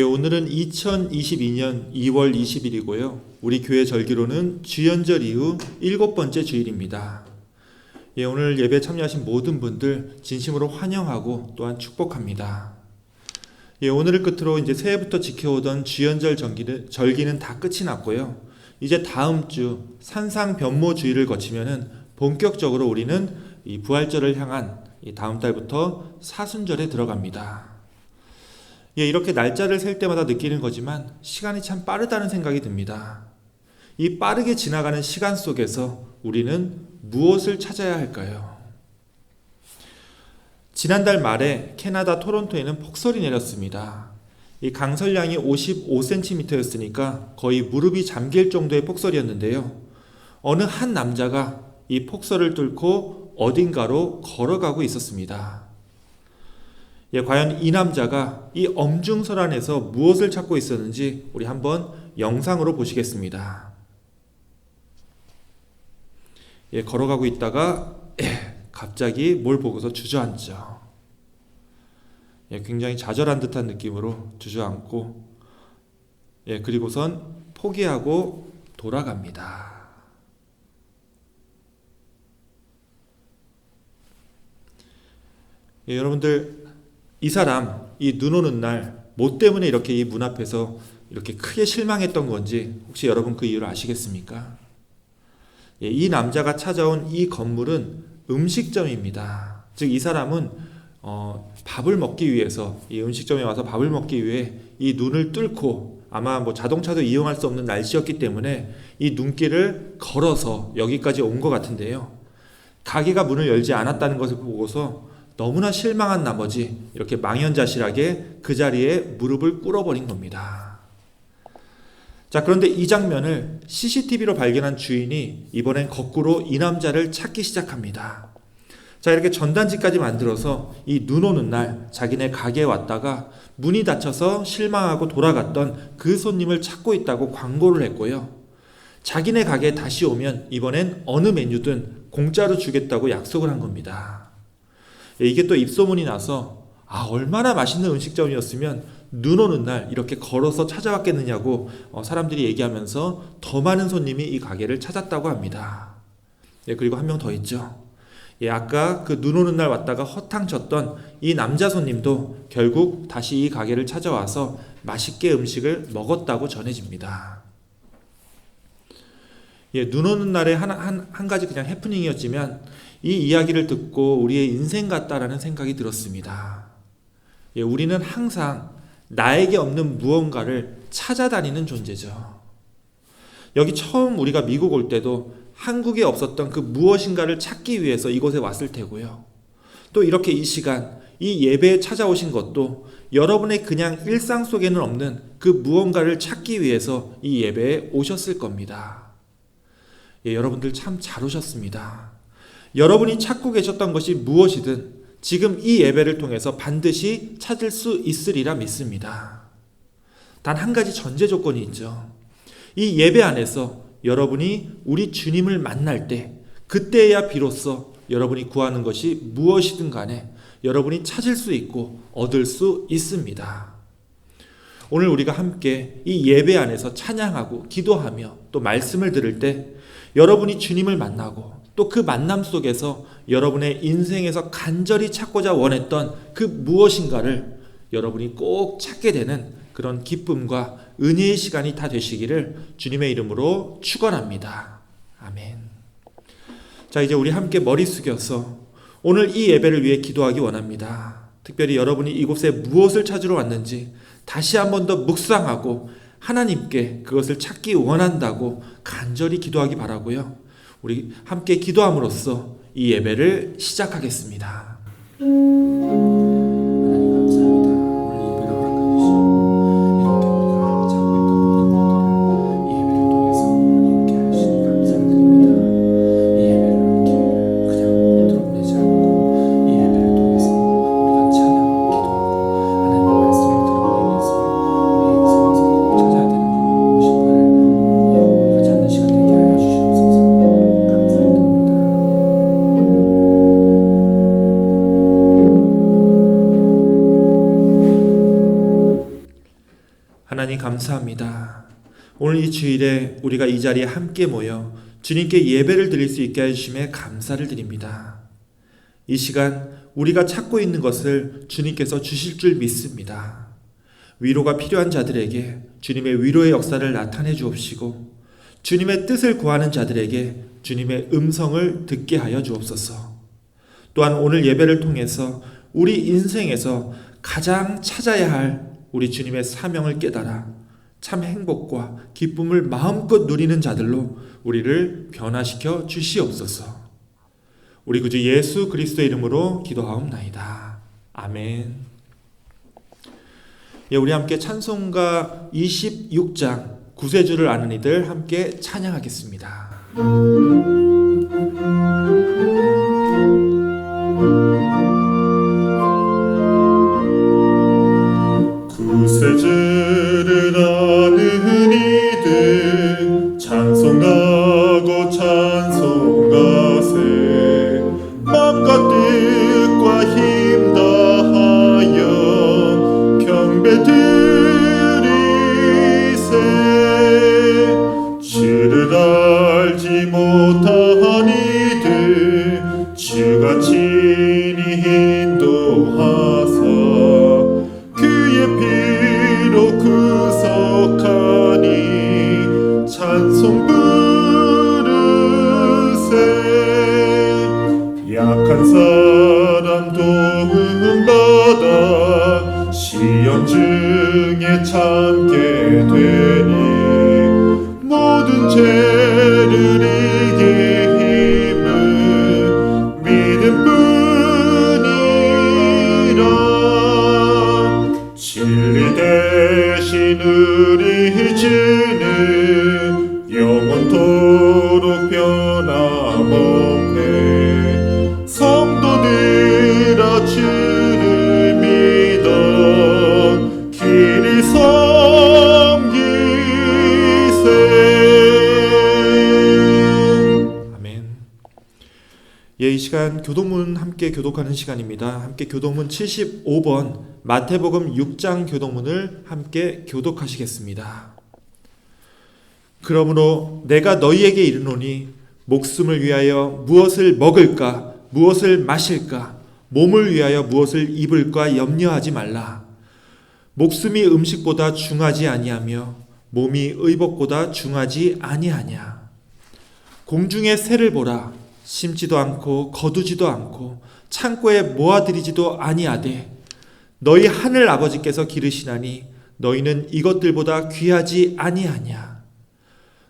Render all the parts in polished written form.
오늘은 2022년 2월 20일이고요. 우리 교회 절기로는 주연절 이후 7번째 주일입니다. 오늘 예배 참여하신 모든 분들 진심으로 환영하고 또한 축복합니다. 오늘을 끝으로 이제 새해부터 지켜오던 주연절 절기는 다 끝이 났고요. 이제 다음 주 산상변모주의를 거치면은 본격적으로 우리는 이 부활절을 향한 이 다음 달부터 사순절에 들어갑니다. 이렇게 날짜를 셀 때마다 느끼는 거지만 시간이 참 빠르다는 생각이 듭니다. 이 빠르게 지나가는 시간 속에서 우리는 무엇을 찾아야 할까요? 지난달 말에 캐나다 토론토에는 폭설이 내렸습니다. 이 강설량이 55cm였으니까 거의 무릎이 잠길 정도의 폭설이었는데요. 어느 한 남자가 이 폭설을 뚫고 어딘가로 걸어가고 있었습니다. 과연 이 남자가 이 엄중설안에서 무엇을 찾고 있었는지 우리 한번 영상으로 보시겠습니다. 걸어가고 있다가 갑자기 뭘 보고서 주저앉죠. 굉장히 좌절한 듯한 느낌으로 주저앉고 그리고선 포기하고 돌아갑니다. 여러분들, 이 사람, 이 눈 오는 날, 뭐 때문에 이렇게 이 문 앞에서 이렇게 크게 실망했던 건지 혹시 여러분 그 이유를 아시겠습니까? 이 남자가 찾아온 이 건물은 음식점입니다. 즉 이 사람은 밥을 먹기 위해서 이 음식점에 와서 밥을 먹기 위해 이 눈을 뚫고 아마 뭐 자동차도 이용할 수 없는 날씨였기 때문에 이 눈길을 걸어서 여기까지 온 것 같은데요. 가게가 문을 열지 않았다는 것을 보고서 너무나 실망한 나머지 이렇게 망연자실하게 그 자리에 무릎을 꿇어버린 겁니다. 자, 그런데 이 장면을 CCTV로 발견한 주인이 이번엔 거꾸로 이 남자를 찾기 시작합니다. 자, 이렇게 전단지까지 만들어서 이 눈 오는 날 자기네 가게에 왔다가 문이 닫혀서 실망하고 돌아갔던 그 손님을 찾고 있다고 광고를 했고요. 자기네 가게에 다시 오면 이번엔 어느 메뉴든 공짜로 주겠다고 약속을 한 겁니다. 이게 또 입소문이 나서 얼마나 맛있는 음식점이었으면 눈 오는 날 이렇게 걸어서 찾아왔겠느냐고 사람들이 얘기하면서 더 많은 손님이 이 가게를 찾았다고 합니다. 그리고 한 명 더 있죠. 아까 그 눈 오는 날 왔다가 허탕쳤던 이 남자 손님도 결국 다시 이 가게를 찾아와서 맛있게 음식을 먹었다고 전해집니다. 눈 오는 날에 한 가지 그냥 해프닝이었지만 이 이야기를 듣고 우리의 인생 같다라는 생각이 들었습니다. 우리는 항상 나에게 없는 무언가를 찾아다니는 존재죠. 여기 처음 우리가 미국 올 때도 한국에 없었던 그 무엇인가를 찾기 위해서 이곳에 왔을 테고요. 또 이렇게 이 시간, 이 예배에 찾아오신 것도 여러분의 그냥 일상 속에는 없는 그 무언가를 찾기 위해서 이 예배에 오셨을 겁니다. 여러분들 참 잘 오셨습니다. 여러분이 찾고 계셨던 것이 무엇이든 지금 이 예배를 통해서 반드시 찾을 수 있으리라 믿습니다. 단 한 가지 전제 조건이 있죠. 이 예배 안에서 여러분이 우리 주님을 만날 때 그때야 비로소 여러분이 구하는 것이 무엇이든 간에 여러분이 찾을 수 있고 얻을 수 있습니다. 오늘 우리가 함께 이 예배 안에서 찬양하고 기도하며 또 말씀을 들을 때 여러분이 주님을 만나고 또 그 만남 속에서 여러분의 인생에서 간절히 찾고자 원했던 그 무엇인가를 여러분이 꼭 찾게 되는 그런 기쁨과 은혜의 시간이 다 되시기를 주님의 이름으로 축원합니다. 아멘. 자, 이제 우리 함께 머리 숙여서 오늘 이 예배를 위해 기도하기 원합니다. 특별히 여러분이 이곳에 무엇을 찾으러 왔는지 다시 한 번 더 묵상하고 하나님께 그것을 찾기 원한다고 간절히 기도하기 바라고요. 우리 함께 기도함으로써 이 예배를 시작하겠습니다. 하나님 감사합니다. 오늘 이 주일에 우리가 이 자리에 함께 모여 주님께 예배를 드릴 수 있게 해주심에 감사를 드립니다. 이 시간 우리가 찾고 있는 것을 주님께서 주실 줄 믿습니다. 위로가 필요한 자들에게 주님의 위로의 역사를 나타내 주옵시고, 주님의 뜻을 구하는 자들에게 주님의 음성을 듣게 하여 주옵소서. 또한 오늘 예배를 통해서 우리 인생에서 가장 찾아야 할 우리 주님의 사명을 깨달아 참 행복과 기쁨을 마음껏 누리는 자들로 우리를 변화시켜 주시옵소서. 우리 구주 예수 그리스도의 이름으로 기도하옵나이다. 아멘. 우리 함께 찬송가 26장 구세주를 아는 이들 함께 찬양하겠습니다. 구세주를 아는 이들 찬송하고 찬송하세. 맘과 뜻과 힘 다하여 경배 드리세. 주를 알지 못한 이들 주가 친히 인도하사 그의 피로 구속하니 찬송 부르세. 약한 사람 도움받아 시험 중에 참게 되니 모든 죄를 이길 힘은 믿음뿐이라. 진리 대신 우리 주는 영원토록 변함없네. 성도들아 주를 믿어 길이 섬기세. 아멘. 이 시간 교도문 함께 교독하는 시간입니다. 함께 교도문 75번 마태복음 6장 교도문을 함께 교독하시겠습니다. 그러므로 내가 너희에게 이르노니 목숨을 위하여 무엇을 먹을까 무엇을 마실까 몸을 위하여 무엇을 입을까 염려하지 말라. 목숨이 음식보다 중하지 아니하며 몸이 의복보다 중하지 아니하냐. 공중의 새를 보라. 심지도 않고 거두지도 않고 창고에 모아들이지도 아니하되 너희 하늘 아버지께서 기르시나니 너희는 이것들보다 귀하지 아니하냐.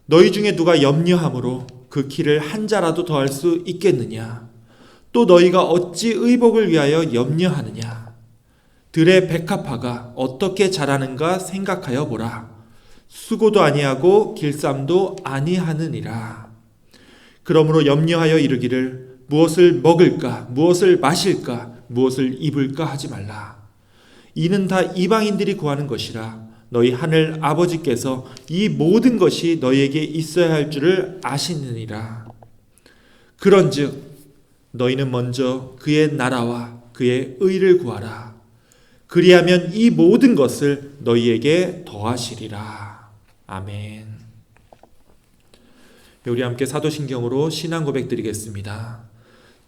너희 중에 누가 염려함으로 그 키를 한 자라도 더할 수 있겠느냐. 또 너희가 어찌 의복을 위하여 염려하느냐. 들의 백합화가 어떻게 자라는가 생각하여 보라. 수고도 아니하고 길쌈도 아니하느니라. 그러므로 염려하여 이르기를 무엇을 먹을까 무엇을 마실까 무엇을 입을까 하지 말라. 이는 다 이방인들이 구하는 것이라. 너희 하늘 아버지께서 이 모든 것이 너희에게 있어야 할 줄을 아시느니라. 그런즉 너희는 먼저 그의 나라와 그의 의를 구하라. 그리하면 이 모든 것을 너희에게 더하시리라. 아멘. 우리 함께 사도신경으로 신앙 고백 드리겠습니다.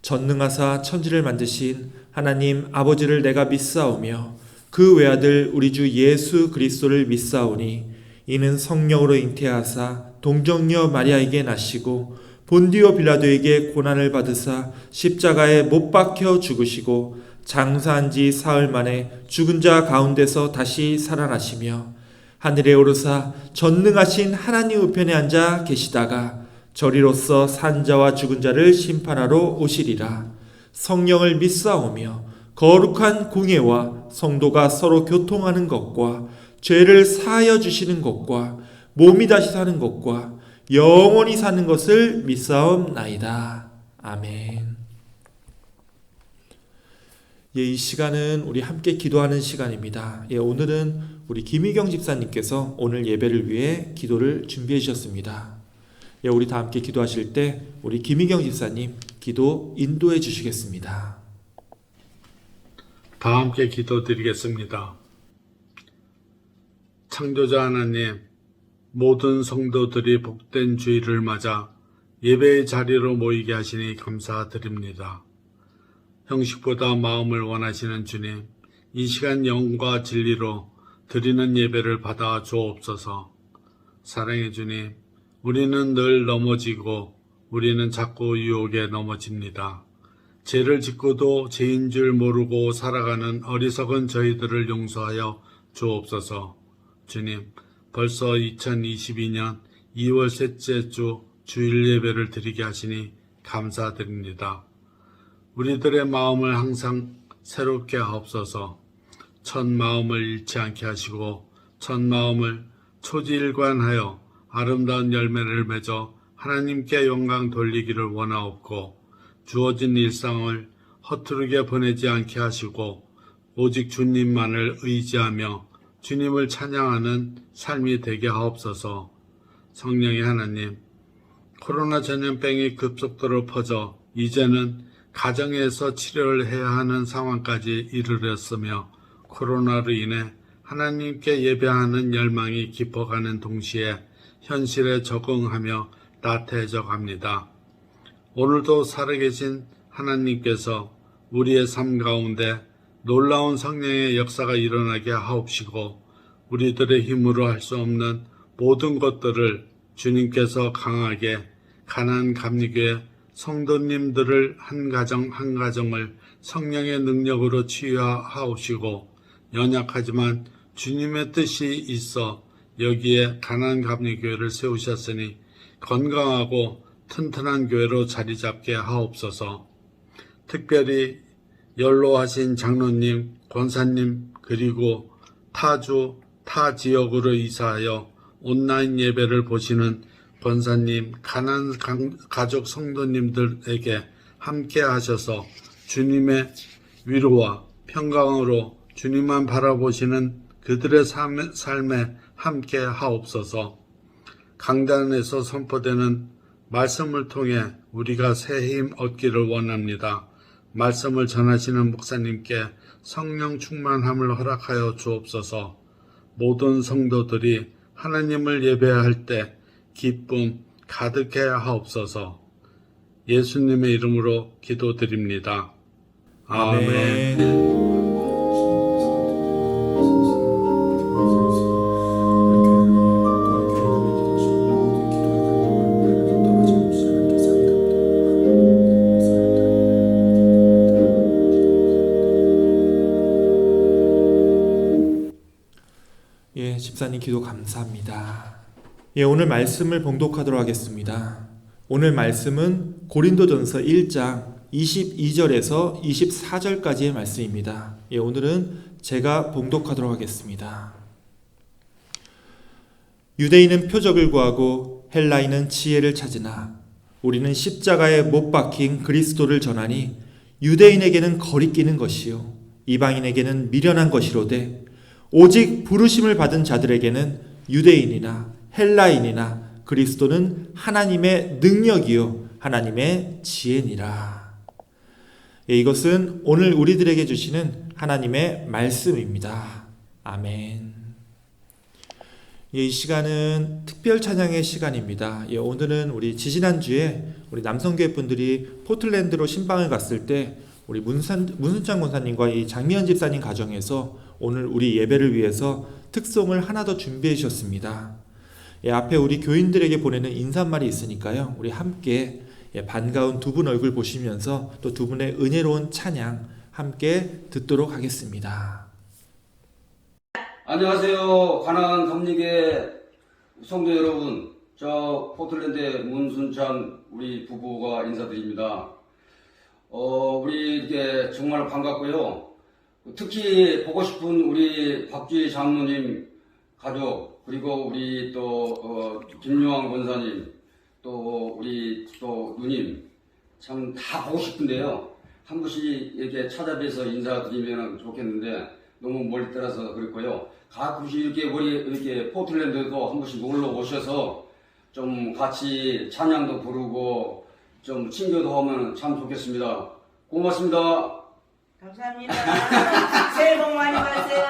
전능하사 천지를 만드신 하나님 아버지를 내가 믿사오며 그 외아들 우리 주 예수 그리스도를 믿사오니 이는 성령으로 잉태하사 동정녀 마리아에게 나시고 본디오 빌라도에게 고난을 받으사 십자가에 못 박혀 죽으시고 장사한 지 사흘 만에 죽은 자 가운데서 다시 살아나시며 하늘에 오르사 전능하신 하나님 우편에 앉아 계시다가 저리로서 산 자와 죽은 자를 심판하러 오시리라. 성령을 믿사오며 거룩한 공예와 성도가 서로 교통하는 것과 죄를 사하여 주시는 것과 몸이 다시 사는 것과 영원히 사는 것을 믿사옵나이다. 아멘. 이 시간은 우리 함께 기도하는 시간입니다. 오늘은 우리 김희경 집사님께서 오늘 예배를 위해 기도를 준비해 주셨습니다. 우리 다 함께 기도하실 때 우리 김희경 집사님 기도 인도해 주시겠습니다. 다 함께 기도드리겠습니다. 창조자 하나님, 모든 성도들이 복된 주일을 맞아 예배의 자리로 모이게 하시니 감사드립니다. 형식보다 마음을 원하시는 주님, 이 시간 영과 진리로 드리는 예배를 받아 주옵소서. 사랑의 주님, 우리는 늘 넘어지고 우리는 자꾸 유혹에 넘어집니다. 죄를 짓고도 죄인 줄 모르고 살아가는 어리석은 저희들을 용서하여 주옵소서. 주님, 벌써 2022년 2월 셋째 주 주일 예배를 드리게 하시니 감사드립니다. 우리들의 마음을 항상 새롭게 하옵소서. 첫 마음을 잃지 않게 하시고 첫 마음을 초지일관하여 아름다운 열매를 맺어 하나님께 영광 돌리기를 원하옵고 주어진 일상을 허투루게 보내지 않게 하시고 오직 주님만을 의지하며 주님을 찬양하는 삶이 되게 하옵소서. 성령의 하나님, 코로나 전염병이 급속도로 퍼져 이제는 가정에서 치료를 해야 하는 상황까지 이르렀으며 코로나로 인해 하나님께 예배하는 열망이 깊어가는 동시에 현실에 적응하며 나태해져 갑니다. 오늘도 살아계신 하나님께서 우리의 삶 가운데 놀라운 성령의 역사가 일어나게 하옵시고 우리들의 힘으로 할 수 없는 모든 것들을 주님께서 강하게 가나안 감리교회 성도님들을 한 가정 한 가정을 성령의 능력으로 치유하옵시고 연약하지만 주님의 뜻이 있어 여기에 가나안 감리교회를 세우셨으니 건강하고 튼튼한 교회로 자리 잡게 하옵소서. 특별히 연로하신 장로님, 권사님 그리고 타주, 타 지역으로 이사하여 온라인 예배를 보시는 권사님, 가나안 가족 성도님들에게 함께 하셔서 주님의 위로와 평강으로 주님만 바라보시는 그들의 삶에 함께 하옵소서. 강단에서 선포되는 말씀을 통해 우리가 새 힘 얻기를 원합니다. 말씀을 전하시는 목사님께 성령 충만함을 허락하여 주옵소서. 모든 성도들이 하나님을 예배할 때 기쁨 가득해 하옵소서. 예수님의 이름으로 기도드립니다. 아멘. 아멘. 예, 집사님 기도 감사합니다. 예, 오늘 말씀을 봉독하도록 하겠습니다. 오늘 말씀은 고린도전서 1장 22절에서 24절까지의 말씀입니다. 예, 오늘은 제가 봉독하도록 하겠습니다. 유대인은 표적을 구하고 헬라인은 지혜를 찾으나 우리는 십자가에 못 박힌 그리스도를 전하니 유대인에게는 거리끼는 것이요 이방인에게는 미련한 것이로되 오직 부르심을 받은 자들에게는 유대인이나 헬라인이나 그리스도는 하나님의 능력이요 하나님의 지혜니라. 예, 이것은 오늘 우리들에게 주시는 하나님의 말씀입니다. 아멘. 예, 이 시간은 특별 찬양의 시간입니다. 예, 오늘은 우리 지지난주에 우리 남성교회 분들이 포틀랜드로 신방을 갔을 때 우리 문순창 권사님과 이 장미연 집사님 가정에서 오늘 우리 예배를 위해서 특송을 하나 더 준비해 주셨습니다. 예, 앞에 우리 교인들에게 보내는 인사말이 있으니까요. 우리 함께 반가운 두 분 얼굴 보시면서 또 두 분의 은혜로운 찬양 함께 듣도록 하겠습니다. 안녕하세요. 가나안 감리교회 성도 여러분. 저 포틀랜드 문순창 우리 부부가 인사드립니다. 우리 이렇게 정말 반갑고요. 특히 보고 싶은 우리 박주희 장로님 가족, 그리고 우리 또 김용환 권사님, 또 우리 또 누님 참 다 보고 싶은데요. 한 분씩 이렇게 찾아뵈서 인사드리면 좋겠는데 너무 멀리 따라서 그랬고요. 가끔씩 이렇게 우리 이렇게 포틀랜드도 한 번씩 놀러 오셔서 좀 같이 찬양도 부르고 좀 친교도 하면 참 좋겠습니다. 고맙습니다. 감사합니다. 새해 복 많이 받으세요.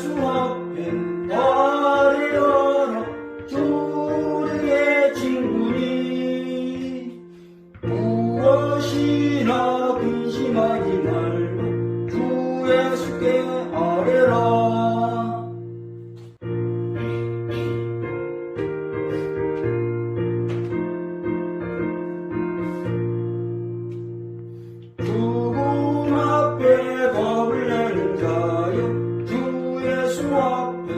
예수 앞에 나를 열어 주의 친구니 무엇이나 근심하지 말고 주 예수께 아뢰라. 죽음 앞에 겁을 내는 자여 주 예수 앞에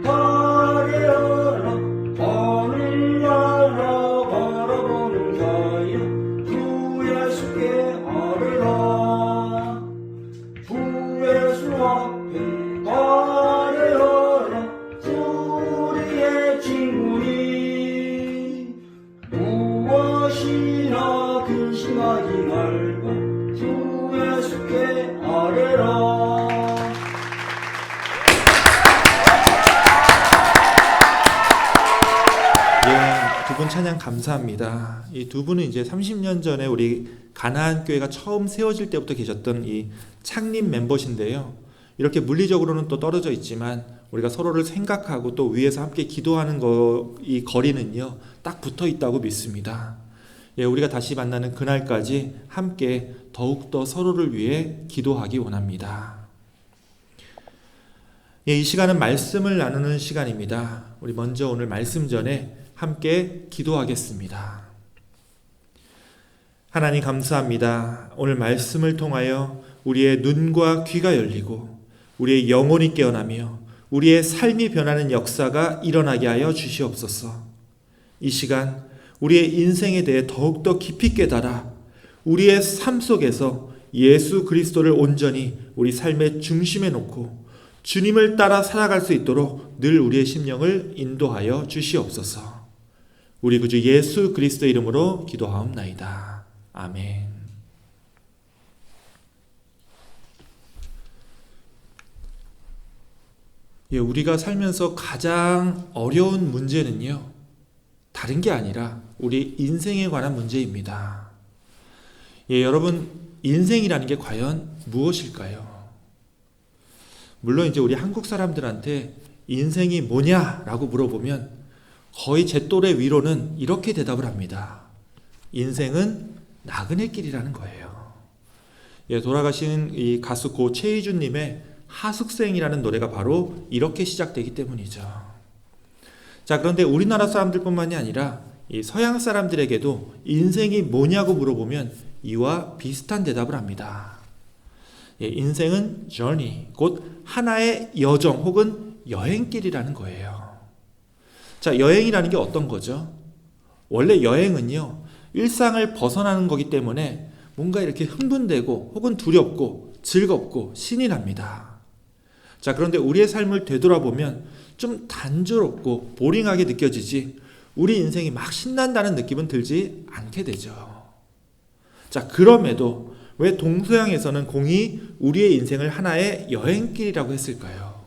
아뢰어라. 하늘 나라 바라보는 자여 주 예수께 아뢰라. 주 예수 앞에 아뢰어라. 주의 친구니 무엇이나 근심하지 말고 주 예수께 아뢰라. 두 분 찬양 감사합니다. 이 두 분은 이제 30년 전에 우리 가나안 교회가 처음 세워질 때부터 계셨던 이 창립 멤버신데요. 이렇게 물리적으로는 또 떨어져 있지만 우리가 서로를 생각하고 또 위에서 함께 기도하는 이 거리는요, 딱 붙어 있다고 믿습니다. 우리가 다시 만나는 그날까지 함께 더욱더 서로를 위해 기도하기 원합니다. 이 시간은 말씀을 나누는 시간입니다. 우리 먼저 오늘 말씀 전에 함께 기도하겠습니다. 하나님 감사합니다. 오늘 말씀을 통하여 우리의 눈과 귀가 열리고 우리의 영혼이 깨어나며 우리의 삶이 변하는 역사가 일어나게 하여 주시옵소서. 이 시간 우리의 인생에 대해 더욱더 깊이 깨달아 우리의 삶 속에서 예수 그리스도를 온전히 우리 삶의 중심에 놓고 주님을 따라 살아갈 수 있도록 늘 우리의 심령을 인도하여 주시옵소서. 우리 구주 예수 그리스도 이름으로 기도하옵나이다. 아멘. 우리가 살면서 가장 어려운 문제는요, 다른 게 아니라 우리 인생에 관한 문제입니다. 여러분, 인생이라는 게 과연 무엇일까요? 물론 이제 우리 한국 사람들한테 인생이 뭐냐라고 물어보면 거의 제 또래 위로는 이렇게 대답을 합니다. 인생은 나그네 길이라는 거예요. 돌아가신 이 가수 고 최희준님의 하숙생이라는 노래가 바로 이렇게 시작되기 때문이죠. 자, 그런데 우리나라 사람들뿐만이 아니라 이 서양 사람들에게도 인생이 뭐냐고 물어보면 이와 비슷한 대답을 합니다. 인생은 journey, 곧 하나의 여정 혹은 여행길이라는 거예요. 자, 여행이라는 게 어떤 거죠? 원래 여행은요, 일상을 벗어나는 거기 때문에 뭔가 이렇게 흥분되고 혹은 두렵고 즐겁고 신이 납니다. 자, 그런데 우리의 삶을 되돌아보면 좀 단조롭고 보링하게 느껴지지 우리 인생이 막 신난다는 느낌은 들지 않게 되죠. 자, 그럼에도 왜 동서양에서는 공이 우리의 인생을 하나의 여행길이라고 했을까요?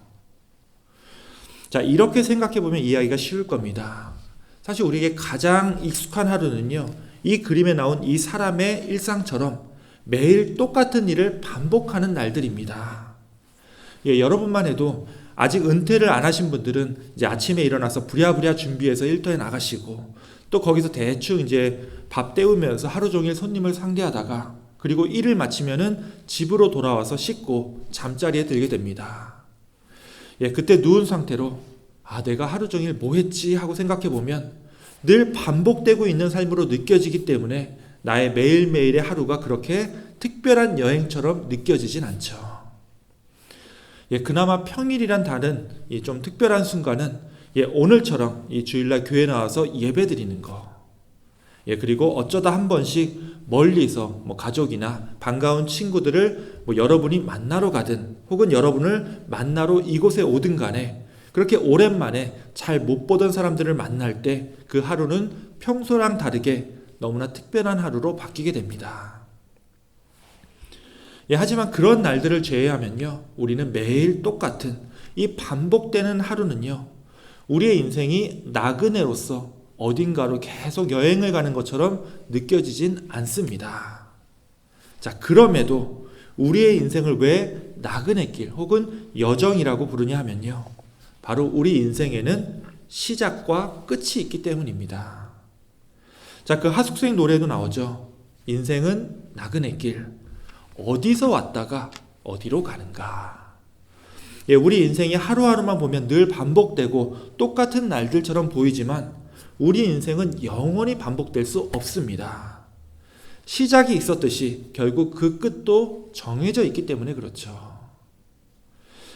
자, 이렇게 생각해보면 이해하기가 쉬울 겁니다. 사실 우리에게 가장 익숙한 하루는요, 이 그림에 나온 이 사람의 일상처럼 매일 똑같은 일을 반복하는 날들입니다. 여러분만 해도 아직 은퇴를 안 하신 분들은 이제 아침에 일어나서 부랴부랴 준비해서 일터에 나가시고 또 거기서 대충 이제 밥 때우면서 하루 종일 손님을 상대하다가 그리고 일을 마치면은 집으로 돌아와서 씻고 잠자리에 들게 됩니다. 그때 누운 상태로 내가 하루 종일 뭐 했지 하고 생각해 보면 늘 반복되고 있는 삶으로 느껴지기 때문에 나의 매일매일의 하루가 그렇게 특별한 여행처럼 느껴지진 않죠. 그나마 평일이란 다른 좀 특별한 순간은 오늘처럼 이 주일날 교회 나와서 예배 드리는 거. 그리고 어쩌다 한 번씩 멀리서 가족이나 반가운 친구들을 여러분이 만나러 가든 혹은 여러분을 만나러 이곳에 오든 간에 그렇게 오랜만에 잘 못 보던 사람들을 만날 때 그 하루는 평소랑 다르게 너무나 특별한 하루로 바뀌게 됩니다. 하지만 그런 날들을 제외하면요, 우리는 매일 똑같은 이 반복되는 하루는요, 우리의 인생이 나그네로서 어딘가로 계속 여행을 가는 것처럼 느껴지진 않습니다. 자, 그럼에도 우리의 인생을 왜 나그네 길 혹은 여정이라고 부르냐 하면요, 바로 우리 인생에는 시작과 끝이 있기 때문입니다. 자, 그 하숙생 노래도 나오죠. 인생은 나그네 길, 어디서 왔다가 어디로 가는가. 예, 우리 인생이 하루하루만 보면 늘 반복되고 똑같은 날들처럼 보이지만 우리 인생은 영원히 반복될 수 없습니다. 시작이 있었듯이 결국 그 끝도 정해져 있기 때문에 그렇죠.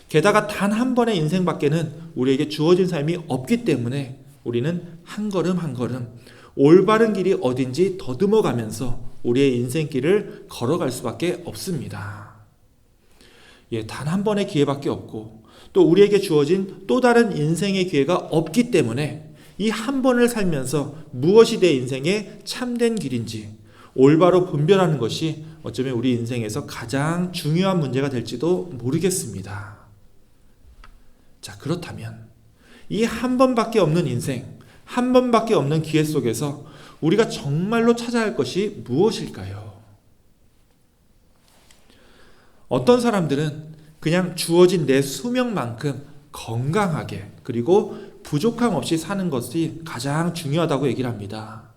게다가 단 한 번의 인생밖에는 우리에게 주어진 삶이 없기 때문에 우리는 한 걸음 한 걸음 올바른 길이 어딘지 더듬어 가면서 우리의 인생길을 걸어갈 수밖에 없습니다. 예, 단 한 번의 기회밖에 없고 또 우리에게 주어진 또 다른 인생의 기회가 없기 때문에 이 한 번을 살면서 무엇이 내 인생의 참된 길인지 올바로 분별하는 것이 어쩌면 우리 인생에서 가장 중요한 문제가 될지도 모르겠습니다. 자, 그렇다면 이 한 번밖에 없는 인생, 한 번밖에 없는 기회 속에서 우리가 정말로 찾아야 할 것이 무엇일까요? 어떤 사람들은 그냥 주어진 내 수명만큼 건강하게 그리고 부족함 없이 사는 것이 가장 중요하다고 얘기를 합니다.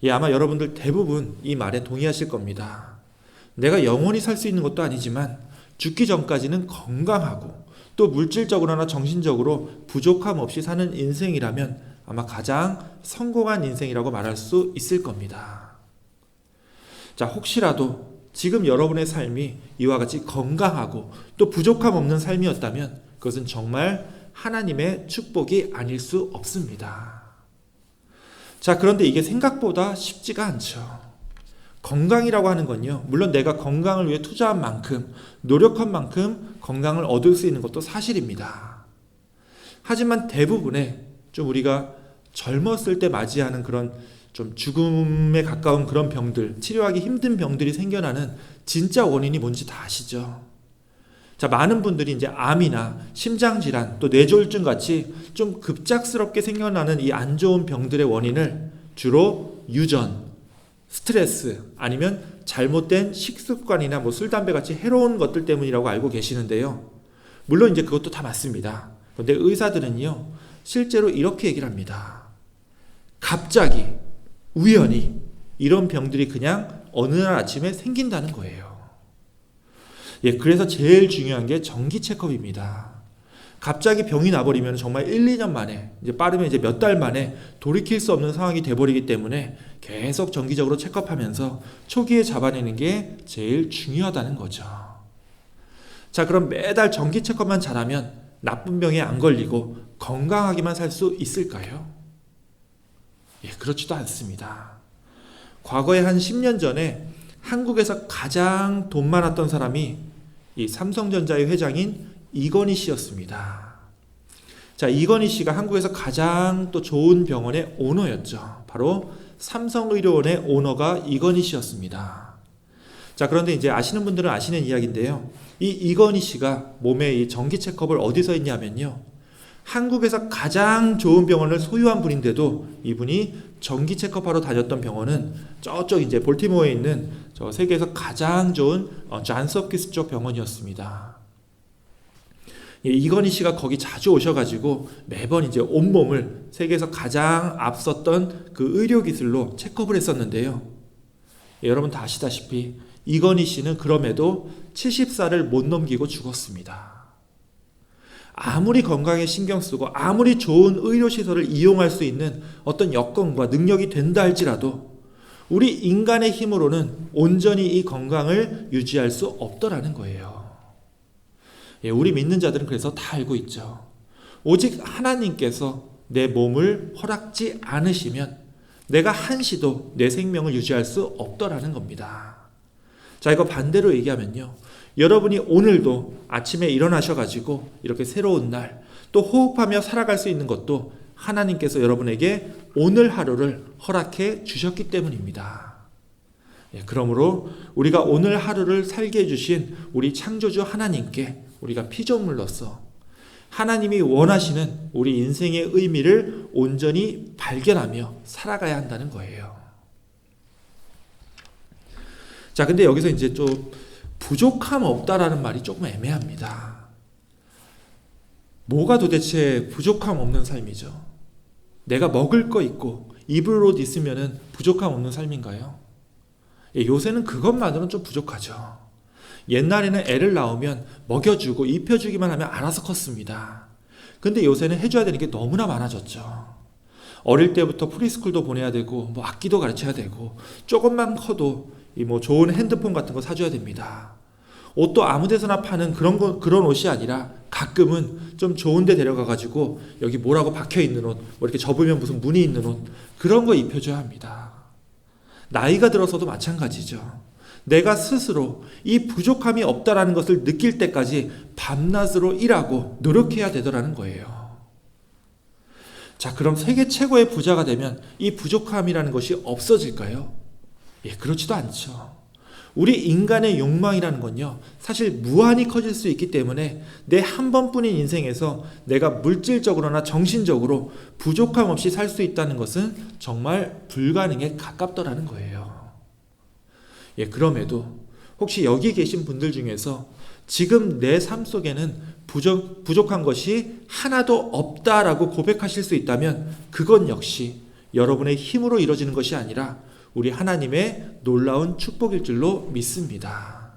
예, 아마 여러분들 대부분 이 말에 동의하실 겁니다. 내가 영원히 살 수 있는 것도 아니지만 죽기 전까지는 건강하고 또 물질적으로나 정신적으로 부족함 없이 사는 인생이라면 아마 가장 성공한 인생이라고 말할 수 있을 겁니다. 자, 혹시라도 지금 여러분의 삶이 이와 같이 건강하고 또 부족함 없는 삶이었다면 그것은 정말 하나님의 축복이 아닐 수 없습니다. 자, 그런데 이게 생각보다 쉽지가 않죠. 건강이라고 하는 건요, 물론 내가 건강을 위해 투자한 만큼, 노력한 만큼 건강을 얻을 수 있는 것도 사실입니다. 하지만 대부분의 좀 우리가 젊었을 때 맞이하는 그런 좀 죽음에 가까운 그런 병들, 치료하기 힘든 병들이 생겨나는 진짜 원인이 뭔지 다 아시죠? 자, 많은 분들이 이제 암이나 심장질환, 또 뇌졸중 같이 좀 급작스럽게 생겨나는 이 안 좋은 병들의 원인을 주로 유전, 스트레스, 아니면 잘못된 식습관이나 뭐 술, 담배 같이 해로운 것들 때문이라고 알고 계시는데요. 물론 이제 그것도 다 맞습니다. 그런데 의사들은요, 실제로 이렇게 얘기를 합니다. 갑자기, 우연히 이런 병들이 그냥 어느 날 아침에 생긴다는 거예요. 예, 그래서 제일 중요한 게 정기 체크업입니다. 갑자기 병이 나버리면 정말 1, 2년 만에, 이제 빠르면 이제 몇 달 만에 돌이킬 수 없는 상황이 돼버리기 때문에 계속 정기적으로 체크업하면서 초기에 잡아내는 게 제일 중요하다는 거죠. 자, 그럼 매달 정기 체크업만 잘하면 나쁜 병에 안 걸리고 건강하게만 살 수 있을까요? 예, 그렇지도 않습니다. 과거에 한 10년 전에 한국에서 가장 돈 많았던 사람이 이 삼성전자의 회장인 이건희 씨였습니다. 자, 이건희 씨가 한국에서 가장 또 좋은 병원의 오너였죠. 바로 삼성의료원의 오너가 이건희 씨였습니다. 자, 그런데 이제 아시는 분들은 아시는 이야기인데요. 이 이건희 씨가 몸의 이 정기 체크업을 어디서 했냐면요, 한국에서 가장 좋은 병원을 소유한 분인데도 이분이 정기 체크업하러 다녔던 병원은 저쪽 이제 볼티모어에 있는 저 세계에서 가장 좋은 존스 홉킨스 쪽 병원이었습니다. 예, 이건희 씨가 거기 자주 오셔가지고 매번 이제 온몸을 세계에서 가장 앞섰던 그 의료 기술로 체크업을 했었는데요. 예, 여러분 다 아시다시피 이건희 씨는 그럼에도 70살을 못 넘기고 죽었습니다. 아무리 건강에 신경 쓰고 아무리 좋은 의료시설을 이용할 수 있는 어떤 여건과 능력이 된다 할지라도 우리 인간의 힘으로는 온전히 이 건강을 유지할 수 없더라는 거예요. 예, 우리 믿는 자들은 그래서 다 알고 있죠. 오직 하나님께서 내 몸을 허락지 않으시면 내가 한시도 내 생명을 유지할 수 없더라는 겁니다. 자, 이거 반대로 얘기하면요, 여러분이 오늘도 아침에 일어나셔가지고 이렇게 새로운 날 또 호흡하며 살아갈 수 있는 것도 하나님께서 여러분에게 오늘 하루를 허락해 주셨기 때문입니다. 예, 그러므로 우리가 오늘 하루를 살게 해주신 우리 창조주 하나님께 우리가 피조물로서 하나님이 원하시는 우리 인생의 의미를 온전히 발견하며 살아가야 한다는 거예요. 자, 근데 여기서 이제 좀 부족함 없다라는 말이 조금 애매합니다. 뭐가 도대체 부족함 없는 삶이죠? 내가 먹을 거 있고 입을 옷 있으면은 부족함 없는 삶인가요? 요새는 그것만으로는 좀 부족하죠. 옛날에는 애를 낳으면 먹여주고 입혀주기만 하면 알아서 컸습니다. 근데 요새는 해줘야 되는 게 너무나 많아졌죠. 어릴 때부터 프리스쿨도 보내야 되고 뭐 악기도 가르쳐야 되고 조금만 커도 좋은 핸드폰 같은 거 사줘야 됩니다. 옷도 아무 데서나 파는 그런 옷이 아니라 가끔은 좀 좋은 데 데려가가지고 여기 뭐라고 박혀있는 옷, 뭐 이렇게 접으면 무슨 무늬 있는 옷, 그런 거 입혀줘야 합니다. 나이가 들어서도 마찬가지죠. 내가 스스로 이 부족함이 없다라는 것을 느낄 때까지 밤낮으로 일하고 노력해야 되더라는 거예요. 자, 그럼 세계 최고의 부자가 되면 이 부족함이라는 것이 없어질까요? 그렇지도 않죠. 우리 인간의 욕망이라는 건요, 사실 무한히 커질 수 있기 때문에 내 한 번뿐인 인생에서 내가 물질적으로나 정신적으로 부족함 없이 살 수 있다는 것은 정말 불가능에 가깝더라는 거예요. 그럼에도 혹시 여기 계신 분들 중에서 지금 내 삶 속에는 부족한 것이 하나도 없다라고 고백하실 수 있다면 그건 역시 여러분의 힘으로 이루어지는 것이 아니라 우리 하나님의 놀라운 축복일 줄로 믿습니다.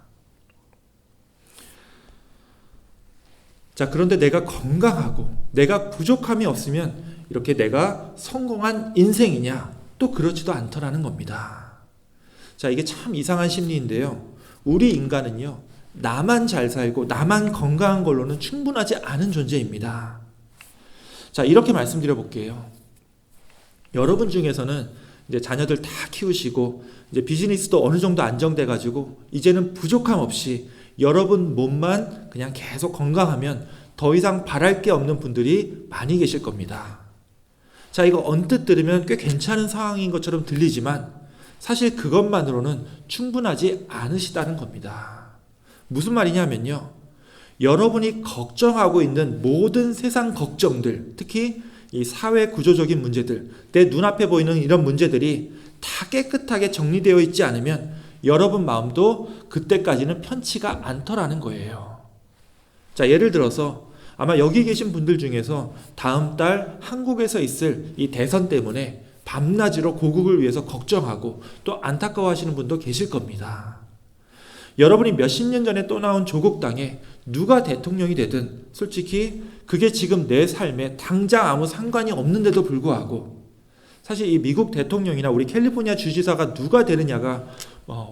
자, 그런데 내가 건강하고 내가 부족함이 없으면 이렇게 내가 성공한 인생이냐? 또 그렇지도 않더라는 겁니다. 자, 이게 참 이상한 심리인데요. 우리 인간은요, 나만 잘 살고 나만 건강한 걸로는 충분하지 않은 존재입니다. 자, 이렇게 말씀드려 볼게요. 여러분 중에서는 이제 자녀들 다 키우시고 이제 비즈니스도 어느 정도 안정돼 가지고 이제는 부족함 없이 여러분 몸만 그냥 계속 건강하면 더 이상 바랄 게 없는 분들이 많이 계실 겁니다. 자, 이거 언뜻 들으면 꽤 괜찮은 상황인 것처럼 들리지만 사실 그것만으로는 충분하지 않으시다는 겁니다. 무슨 말이냐면요, 여러분이 걱정하고 있는 모든 세상 걱정들, 특히 이 사회 구조적인 문제들, 내 눈앞에 보이는 이런 문제들이 다 깨끗하게 정리되어 있지 않으면 여러분 마음도 그때까지는 편치가 않더라는 거예요. 자, 예를 들어서 아마 여기 계신 분들 중에서 다음 달 한국에서 있을 이 대선 때문에 밤낮으로 고국을 위해서 걱정하고 또 안타까워하시는 분도 계실 겁니다. 여러분이 몇십 년 전에 또 나온 조국 땅에 누가 대통령이 되든 솔직히 그게 지금 내 삶에 당장 아무 상관이 없는데도 불구하고 사실 이 미국 대통령이나 우리 캘리포니아 주지사가 누가 되느냐가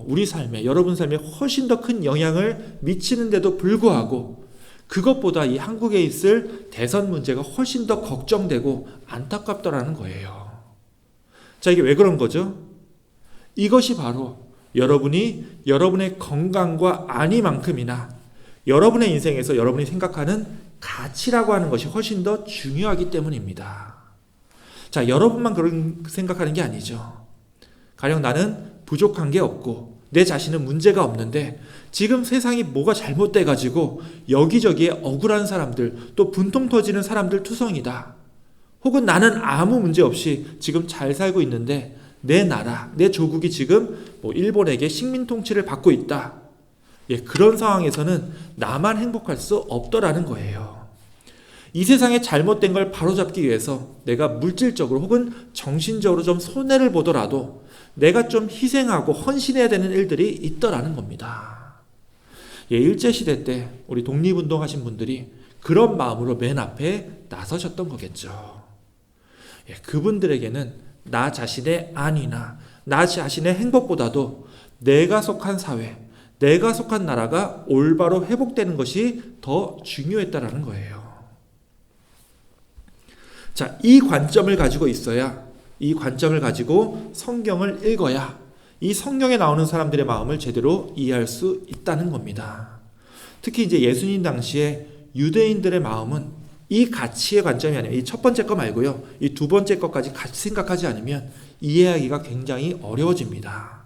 우리 삶에, 여러분 삶에 훨씬 더 큰 영향을 미치는데도 불구하고 그것보다 이 한국에 있을 대선 문제가 훨씬 더 걱정되고 안타깝더라는 거예요. 자, 이게 왜 그런 거죠? 이것이 바로 여러분이 여러분의 건강과 안위만큼이나 여러분의 인생에서 여러분이 생각하는 가치라고 하는 것이 훨씬 더 중요하기 때문입니다. 자, 여러분만 그런 생각하는 게 아니죠. 가령 나는 부족한 게 없고 내 자신은 문제가 없는데 지금 세상이 뭐가 잘못돼가지고 여기저기에 억울한 사람들, 또 분통 터지는 사람들 투성이다. 혹은 나는 아무 문제 없이 지금 잘 살고 있는데 내 나라, 내 조국이 지금 일본에게 식민 통치를 받고 있다. 그런 상황에서는 나만 행복할 수 없더라는 거예요. 이 세상에 잘못된 걸 바로잡기 위해서 내가 물질적으로 혹은 정신적으로 좀 손해를 보더라도 내가 좀 희생하고 헌신해야 되는 일들이 있더라는 겁니다. 일제시대 때 우리 독립운동 하신 분들이 그런 마음으로 맨 앞에 나서셨던 거겠죠. 그분들에게는 나 자신의 안위나 나 자신의 행복보다도 내가 속한 사회, 내가 속한 나라가 올바로 회복되는 것이 더 중요했다라는 거예요. 자, 이 관점을 가지고 있어야, 이 관점을 가지고 성경을 읽어야 이 성경에 나오는 사람들의 마음을 제대로 이해할 수 있다는 겁니다. 특히 이제 예수님 당시에 유대인들의 마음은 이 가치의 관점이 아니면 이 첫 번째 거 말고요, 이 두 번째 것까지 같이 생각하지 않으면 이해하기가 굉장히 어려워집니다.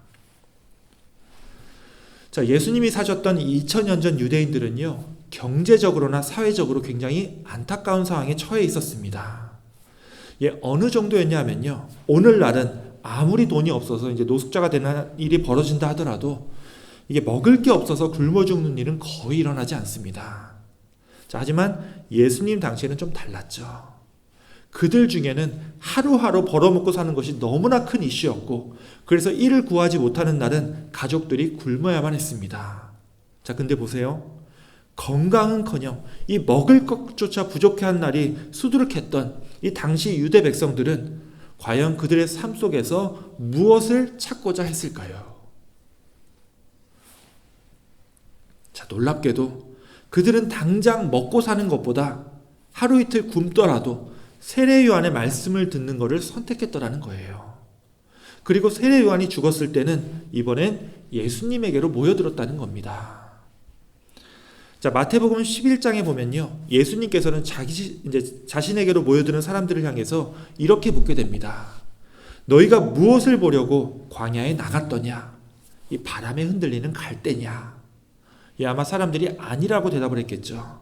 자, 예수님이 사셨던 2000년 전 유대인들은요, 경제적으로나 사회적으로 굉장히 안타까운 상황에 처해 있었습니다. 어느 정도였냐면요, 오늘날은 아무리 돈이 없어서 이제 노숙자가 되는 일이 벌어진다 하더라도 이게 먹을 게 없어서 굶어 죽는 일은 거의 일어나지 않습니다. 자, 하지만 예수님 당시에는 좀 달랐죠. 그들 중에는 하루하루 벌어먹고 사는 것이 너무나 큰 이슈였고, 그래서 이를 구하지 못하는 날은 가족들이 굶어야만 했습니다. 자, 근데 보세요. 건강은커녕 이 먹을 것조차 부족해한 날이 수두룩했던 이 당시 유대 백성들은 과연 그들의 삶 속에서 무엇을 찾고자 했을까요? 자, 놀랍게도 그들은 당장 먹고 사는 것보다 하루 이틀 굶더라도 세례 요한의 말씀을 듣는 것을 선택했더라는 거예요. 그리고 세례 요한이 죽었을 때는 이번엔 예수님에게로 모여들었다는 겁니다. 자, 마태복음 11장에 보면요, 예수님께서는 자신에게로 모여드는 사람들을 향해서 이렇게 묻게 됩니다. 너희가 무엇을 보려고 광야에 나갔더냐? 이 바람에 흔들리는 갈대냐? 아마 사람들이 아니라고 대답을 했겠죠.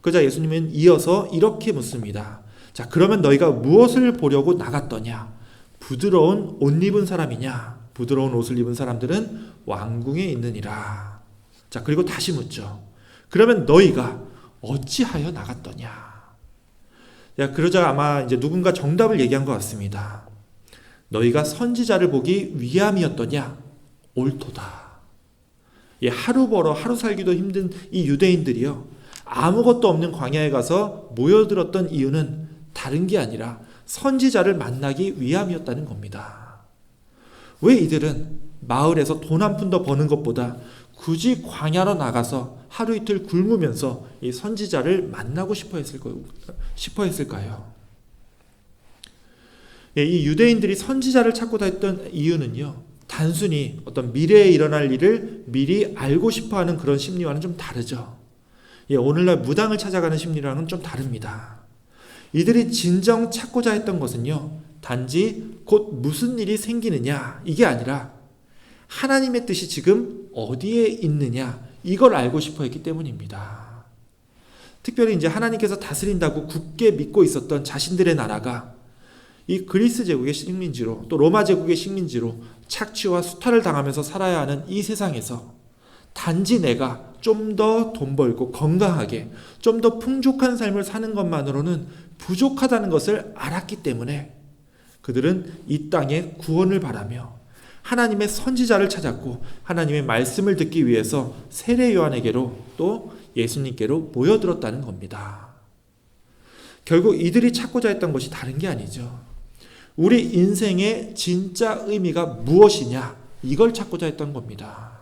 그러자 예수님은 이어서 이렇게 묻습니다. 자, 그러면 너희가 무엇을 보려고 나갔더냐? 부드러운 옷 입은 사람이냐? 부드러운 옷을 입은 사람들은 왕궁에 있느니라. 자, 그리고 다시 묻죠. 그러면 너희가 어찌하여 나갔더냐? 야, 그러자 아마 이제 누군가 정답을 얘기한 것 같습니다. 너희가 선지자를 보기 위함이었더냐? 옳도다. 하루 벌어 하루 살기도 힘든 이 유대인들이요, 아무것도 없는 광야에 가서 모여들었던 이유는 다른 게 아니라 선지자를 만나기 위함이었다는 겁니다. 왜 이들은 마을에서 돈 한 푼 더 버는 것보다 굳이 광야로 나가서 하루 이틀 굶으면서 이 선지자를 만나고 싶어 했을까요? 이 유대인들이 선지자를 찾고자 했던 이유는요, 단순히 어떤 미래에 일어날 일을 미리 알고 싶어하는 그런 심리와는 좀 다르죠. 오늘날 무당을 찾아가는 심리랑은 좀 다릅니다. 이들이 진정 찾고자 했던 것은요, 단지 곧 무슨 일이 생기느냐 이게 아니라 하나님의 뜻이 지금 어디에 있느냐 이걸 알고 싶어 했기 때문입니다. 특별히 이제 하나님께서 다스린다고 굳게 믿고 있었던 자신들의 나라가 이 그리스 제국의 식민지로, 또 로마 제국의 식민지로 착취와 수탈을 당하면서 살아야 하는 이 세상에서 단지 내가 좀 더 돈 벌고 건강하게 좀 더 풍족한 삶을 사는 것만으로는 부족하다는 것을 알았기 때문에 그들은 이 땅에 구원을 바라며 하나님의 선지자를 찾았고 하나님의 말씀을 듣기 위해서 세례 요한에게로 또 예수님께로 모여들었다는 겁니다. 결국 이들이 찾고자 했던 것이 다른 게 아니죠. 우리 인생의 진짜 의미가 무엇이냐 이걸 찾고자 했던 겁니다.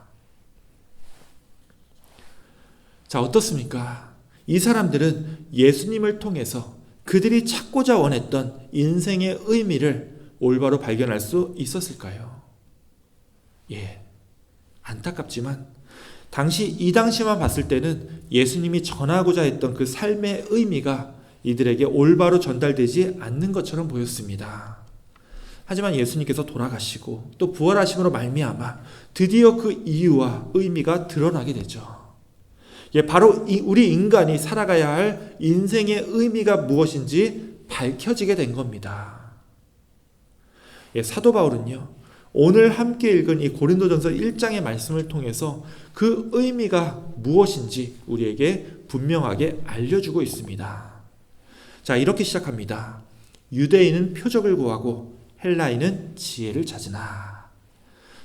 자, 어떻습니까? 이 사람들은 예수님을 통해서 그들이 찾고자 원했던 인생의 의미를 올바로 발견할 수 있었을까요? 안타깝지만 이 당시만 봤을 때는 예수님이 전하고자 했던 그 삶의 의미가 이들에게 올바로 전달되지 않는 것처럼 보였습니다. 하지만 예수님께서 돌아가시고 또 부활하심으로 말미암아 드디어 그 이유와 의미가 드러나게 되죠. 바로 우리 인간이 살아가야 할 인생의 의미가 무엇인지 밝혀지게 된 겁니다. 사도 바울은요, 오늘 함께 읽은 이 고린도전서 1장의 말씀을 통해서 그 의미가 무엇인지 우리에게 분명하게 알려주고 있습니다. 자, 이렇게 시작합니다. 유대인은 표적을 구하고 헬라인은 지혜를 찾으나.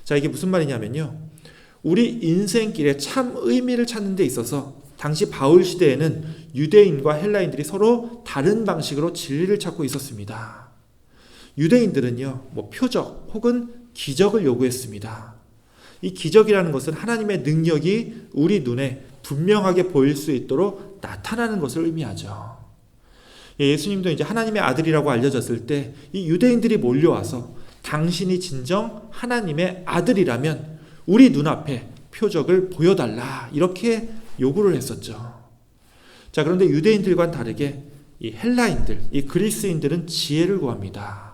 자, 이게 무슨 말이냐면요, 우리 인생길에 참 의미를 찾는 데 있어서 당시 바울 시대에는 유대인과 헬라인들이 서로 다른 방식으로 진리를 찾고 있었습니다. 유대인들은요, 표적 혹은 기적을 요구했습니다. 이 기적이라는 것은 하나님의 능력이 우리 눈에 분명하게 보일 수 있도록 나타나는 것을 의미하죠. 예수님도 이제 하나님의 아들이라고 알려졌을 때 이 유대인들이 몰려와서 당신이 진정 하나님의 아들이라면 우리 눈앞에 표적을 보여달라 이렇게 요구를 했었죠. 자, 그런데 유대인들과는 다르게 이 헬라인들, 이 그리스인들은 지혜를 구합니다.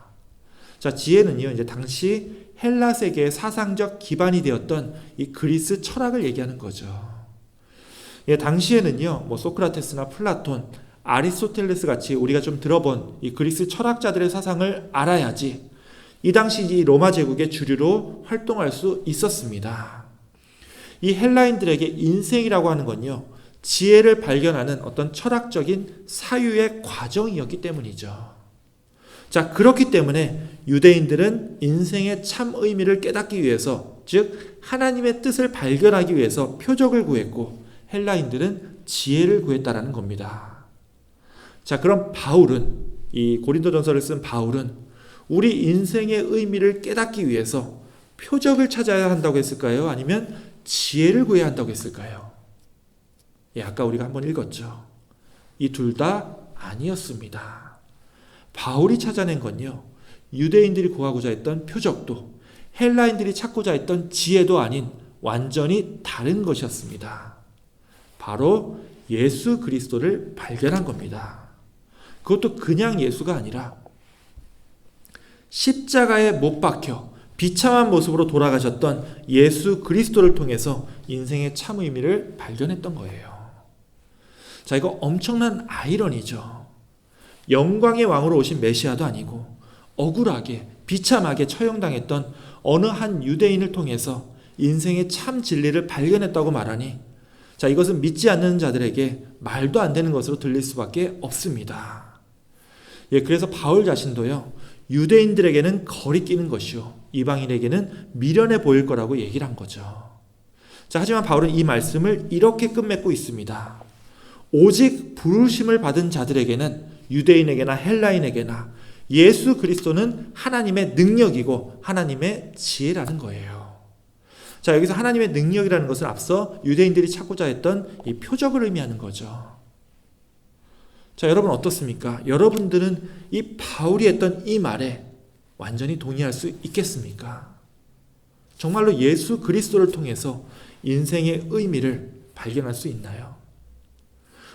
자, 지혜는요, 이제 당시 헬라 세계의 사상적 기반이 되었던 이 그리스 철학을 얘기하는 거죠. 당시에는요, 소크라테스나 플라톤, 아리스토텔레스 같이 우리가 좀 들어본 이 그리스 철학자들의 사상을 알아야지 이 당시 이 로마 제국의 주류로 활동할 수 있었습니다. 이 헬라인들에게 인생이라고 하는 건요, 지혜를 발견하는 어떤 철학적인 사유의 과정이었기 때문이죠. 자, 그렇기 때문에 유대인들은 인생의 참 의미를 깨닫기 위해서, 즉 하나님의 뜻을 발견하기 위해서 표적을 구했고, 헬라인들은 지혜를 구했다라는 겁니다. 자, 그럼 바울은, 이 고린도전서를 쓴 바울은 우리 인생의 의미를 깨닫기 위해서 표적을 찾아야 한다고 했을까요? 아니면 지혜를 구해야 한다고 했을까요? 예, 아까 우리가 한번 읽었죠. 이 둘 다 아니었습니다. 바울이 찾아낸 건요, 유대인들이 구하고자 했던 표적도 헬라인들이 찾고자 했던 지혜도 아닌 완전히 다른 것이었습니다. 바로 예수 그리스도를 발견한 겁니다. 그것도 그냥 예수가 아니라 십자가에 못 박혀 비참한 모습으로 돌아가셨던 예수 그리스도를 통해서 인생의 참 의미를 발견했던 거예요. 자, 이거 엄청난 아이러니죠. 영광의 왕으로 오신 메시아도 아니고 억울하게 비참하게 처형당했던 어느 한 유대인을 통해서 인생의 참 진리를 발견했다고 말하니, 자, 이것은 믿지 않는 자들에게 말도 안 되는 것으로 들릴 수밖에 없습니다. 예, 그래서 바울 자신도요, 유대인들에게는 거리끼는 것이요, 이방인에게는 미련해 보일 거라고 얘기를 한 거죠. 자, 하지만 바울은 이 말씀을 이렇게 끝맺고 있습니다. 오직 부르심을 받은 자들에게는, 유대인에게나 헬라인에게나 예수 그리스도는 하나님의 능력이고 하나님의 지혜라는 거예요. 자, 여기서 하나님의 능력이라는 것은 앞서 유대인들이 찾고자 했던 이 표적을 의미하는 거죠. 자, 여러분 어떻습니까? 여러분들은 이 바울이 했던 이 말에 완전히 동의할 수 있겠습니까? 정말로 예수 그리스도를 통해서 인생의 의미를 발견할 수 있나요?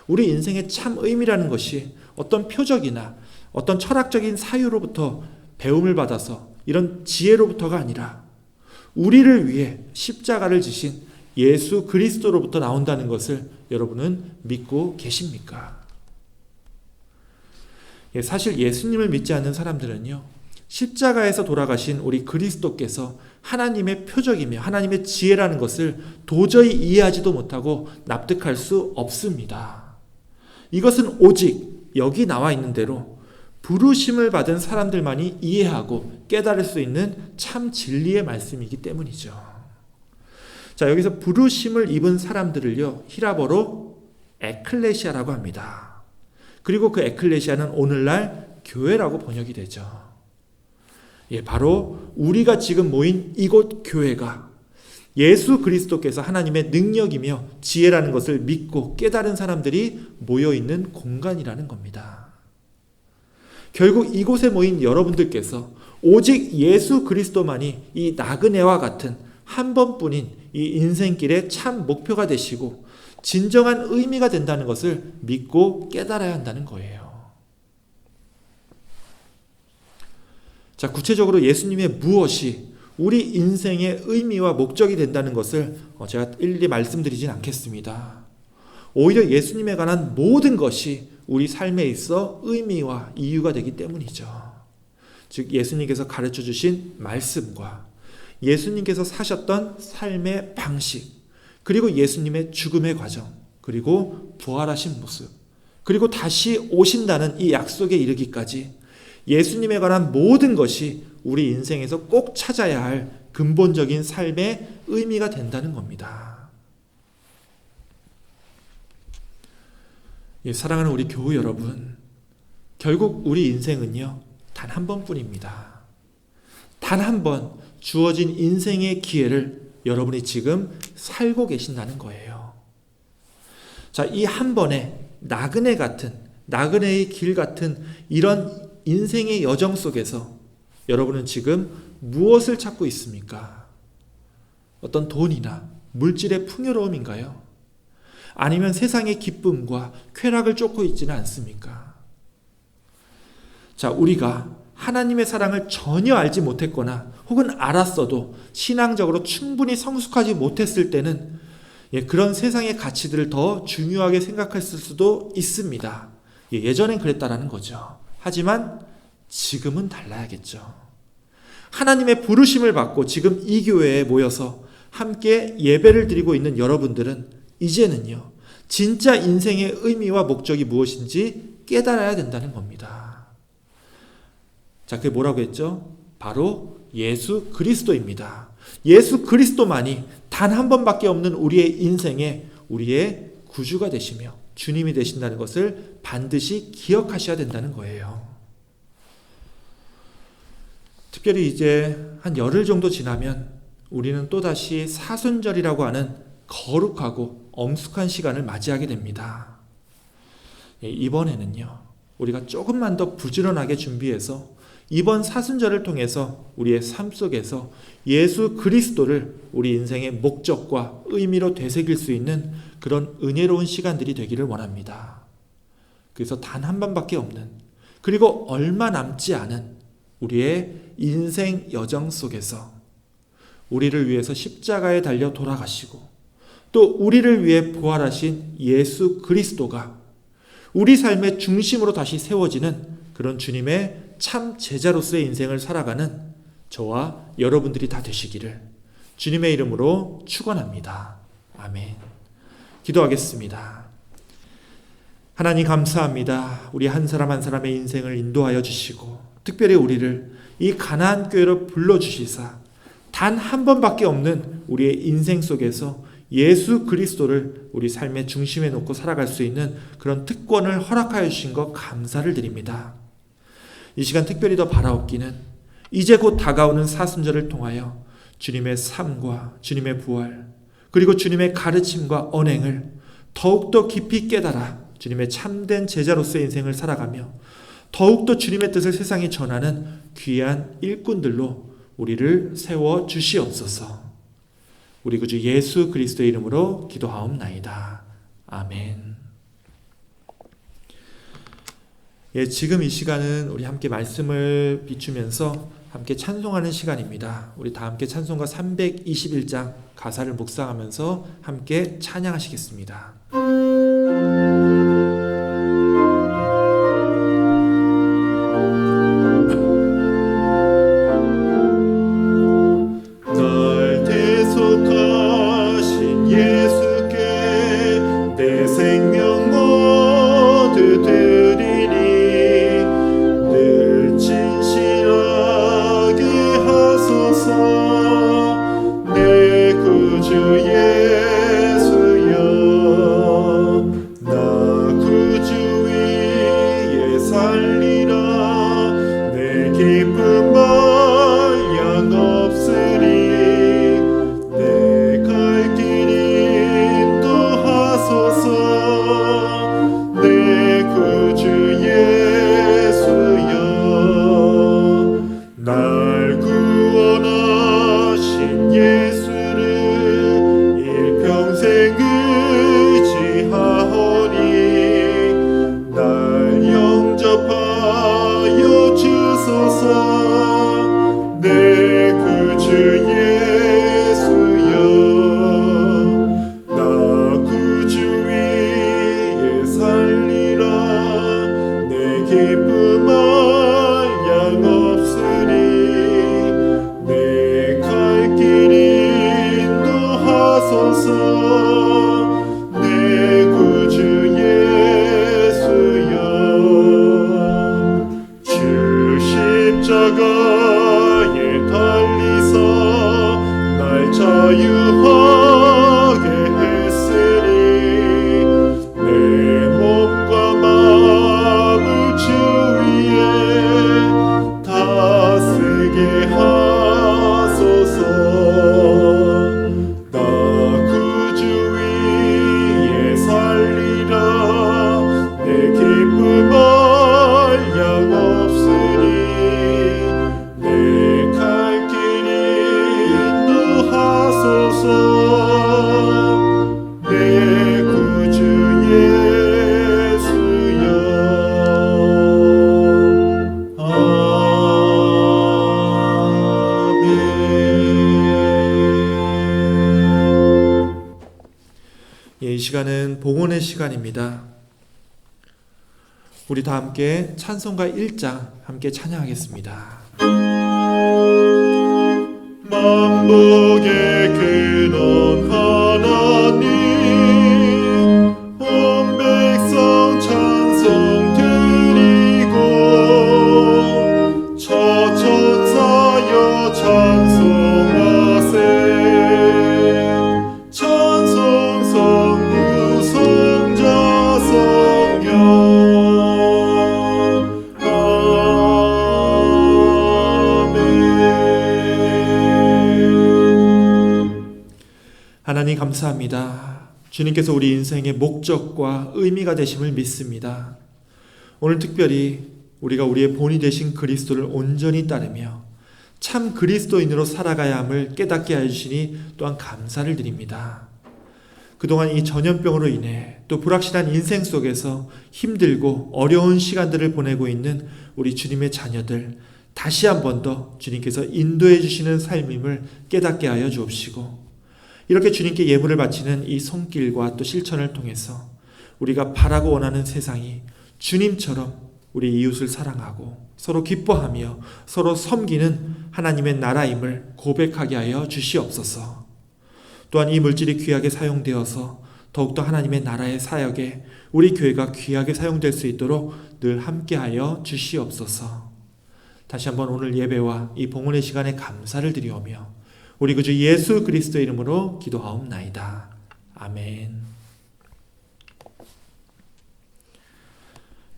우리 인생의 참 의미라는 것이 어떤 표적이나 어떤 철학적인 사유로부터 배움을 받아서 이런 지혜로부터가 아니라 우리를 위해 십자가를 지신 예수 그리스도로부터 나온다는 것을 여러분은 믿고 계십니까? 사실 예수님을 믿지 않는 사람들은요, 십자가에서 돌아가신 우리 그리스도께서 하나님의 표적이며 하나님의 지혜라는 것을 도저히 이해하지도 못하고 납득할 수 없습니다. 이것은 오직 여기 나와 있는 대로 부르심을 받은 사람들만이 이해하고 깨달을 수 있는 참 진리의 말씀이기 때문이죠. 자, 여기서 부르심을 입은 사람들을요, 히라버로 에클레시아라고 합니다. 그리고 그 에클레시아는 오늘날 교회라고 번역이 되죠. 예, 바로 우리가 지금 모인 이곳 교회가 예수 그리스도께서 하나님의 능력이며 지혜라는 것을 믿고 깨달은 사람들이 모여있는 공간이라는 겁니다. 결국 이곳에 모인 여러분들께서 오직 예수 그리스도만이 이 나그네와 같은 한 번뿐인 이 인생길의 참 목표가 되시고 진정한 의미가 된다는 것을 믿고 깨달아야 한다는 거예요. 자, 구체적으로 예수님의 무엇이 우리 인생의 의미와 목적이 된다는 것을 제가 일일이 말씀드리진 않겠습니다. 오히려 예수님에 관한 모든 것이 우리 삶에 있어 의미와 이유가 되기 때문이죠. 즉 예수님께서 가르쳐 주신 말씀과 예수님께서 사셨던 삶의 방식, 그리고 예수님의 죽음의 과정, 그리고 부활하신 모습, 그리고 다시 오신다는 이 약속에 이르기까지 예수님에 관한 모든 것이 우리 인생에서 꼭 찾아야 할 근본적인 삶의 의미가 된다는 겁니다. 사랑하는 우리 교우 여러분, 결국 우리 인생은요, 단 한 번뿐입니다. 단 한 번 주어진 인생의 기회를 여러분이 지금 살고 계신다는 거예요. 자, 이 한 번의 나그네 같은, 나그네의 길 같은 이런 인생의 여정 속에서 여러분은 지금 무엇을 찾고 있습니까? 어떤 돈이나 물질의 풍요로움인가요? 아니면 세상의 기쁨과 쾌락을 쫓고 있지는 않습니까? 자, 우리가 하나님의 사랑을 전혀 알지 못했거나 혹은 알았어도 신앙적으로 충분히 성숙하지 못했을 때는 그런 세상의 가치들을 더 중요하게 생각했을 수도 있습니다. 예전엔 그랬다라는 거죠. 하지만 지금은 달라야겠죠. 하나님의 부르심을 받고 지금 이 교회에 모여서 함께 예배를 드리고 있는 여러분들은 이제는요, 진짜 인생의 의미와 목적이 무엇인지 깨달아야 된다는 겁니다. 자, 그게 뭐라고 했죠? 바로 예수 그리스도입니다. 예수 그리스도만이 단 한 번밖에 없는 우리의 인생에 우리의 구주가 되시며 주님이 되신다는 것을 반드시 기억하셔야 된다는 거예요. 특별히 이제 한 열흘 정도 지나면 우리는 또다시 사순절이라고 하는 거룩하고 엄숙한 시간을 맞이하게 됩니다. 이번에는요, 우리가 조금만 더 부지런하게 준비해서 이번 사순절을 통해서 우리의 삶 속에서 예수 그리스도를 우리 인생의 목적과 의미로 되새길 수 있는 그런 은혜로운 시간들이 되기를 원합니다. 그래서 단 한 번밖에 없는, 그리고 얼마 남지 않은 우리의 인생 여정 속에서 우리를 위해서 십자가에 달려 돌아가시고 또 우리를 위해 부활하신 예수 그리스도가 우리 삶의 중심으로 다시 세워지는 그런 주님의 참 제자로서의 인생을 살아가는 저와 여러분들이 다 되시기를 주님의 이름으로 축원합니다. 아멘. 기도하겠습니다. 하나님 감사합니다. 우리 한 사람 한 사람의 인생을 인도하여 주시고 특별히 우리를 이 가나안 교회로 불러주시사 단 한 번밖에 없는 우리의 인생 속에서 예수 그리스도를 우리 삶의 중심에 놓고 살아갈 수 있는 그런 특권을 허락하여 주신 것 감사를 드립니다. 이 시간 특별히 더 바라옵기는 이제 곧 다가오는 사순절을 통하여 주님의 삶과 주님의 부활 그리고 주님의 가르침과 언행을 더욱더 깊이 깨달아 주님의 참된 제자로서의 인생을 살아가며 더욱더 주님의 뜻을 세상에 전하는 귀한 일꾼들로 우리를 세워 주시옵소서. 우리 구주 예수 그리스도의 이름으로 기도하옵나이다. 아멘. 지금 이 시간은 우리 함께 말씀을 비추면서 함께 찬송하는 시간입니다. 우리 다 함께 찬송가 321장 가사를 묵상하면서 함께 찬양하시겠습니다. 날 대속하신 예수께 내 생명 모두 드리니 늘 진실하게 하소서. 내 구주 예수여, 나 구주 위에 살리라. 내 기쁨 말량 없으리. 내 갈 길 인도하소서. 내 구주 예수여, 날 구원하신 예수를 일평생 의지하오니 날 영접하여 주소서. 내 구주 예수여, 나 구주 위에 살리라. 내 기쁨 말량 없으니 내 갈 길 인도하소서. 내 구주 예수여, 주 십자가에 달리사 날 자유하게 했으니 내 몸과 마음을 주 위에 다스게 하소서. 나 구주 위에 살리라. 내 기쁨 말량 없으니 내 갈 길 인도하소서. 내 구주 예수여. 아멘. 이 시간은 봉헌의 시간입니다. 우리 다 함께 찬송가 1장 함께 찬양하겠습니다. 만복의 근원 하나님 온 백성 찬송 드리고 저천사여 찬송하세 찬송 성부 성자 성령 하나님 감사합니다. 주님께서 우리 인생의 목적과 의미가 되심을 믿습니다. 오늘 특별히 우리가 우리의 본이 되신 그리스도를 온전히 따르며 참 그리스도인으로 살아가야 함을 깨닫게 하여 주시니 또한 감사를 드립니다. 그동안 이 전염병으로 인해 또 불확실한 인생 속에서 힘들고 어려운 시간들을 보내고 있는 우리 주님의 자녀들, 다시 한 번 더 주님께서 인도해 주시는 삶임을 깨닫게 하여 주옵시고, 이렇게 주님께 예물을 바치는 이 손길과 또 실천을 통해서 우리가 바라고 원하는 세상이 주님처럼 우리 이웃을 사랑하고 서로 기뻐하며 서로 섬기는 하나님의 나라임을 고백하게 하여 주시옵소서. 또한 이 물질이 귀하게 사용되어서 더욱더 하나님의 나라의 사역에 우리 교회가 귀하게 사용될 수 있도록 늘 함께하여 주시옵소서. 다시 한번 오늘 예배와 이 봉헌의 시간에 감사를 드리오며 우리 구주 예수 그리스도의 이름으로 기도하옵나이다. 아멘.